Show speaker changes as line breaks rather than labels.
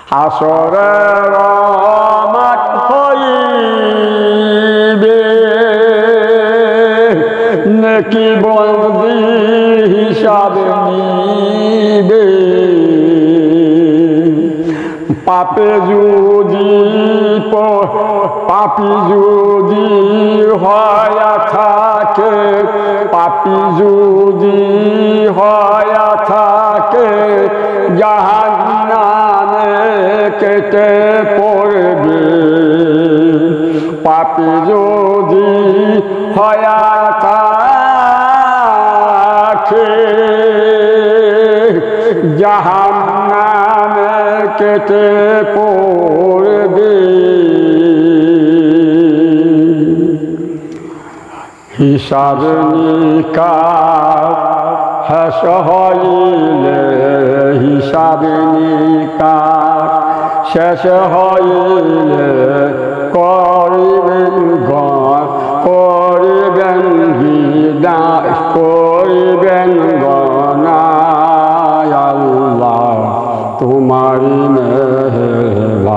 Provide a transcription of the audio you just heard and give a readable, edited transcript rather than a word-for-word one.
হাসরের মাঠ হইবে নেকি বন্দি হিসাবে নিবে পাপে যদি পাপি যদি হয়া থাকে পাপি যদি হয়া থাকে জাহান্নামে কেটে পড়বে পাপি যদি হয়া থাকে জাহান্নামে কেটে পড়বে হিসাব নিকাশ শেষ হইলে হিসাব নিকাশ শেষ হইলে করিবেন করিবেন বিদায় করিবেন গণায় আল্লাহ তোমারি মেহেরবান।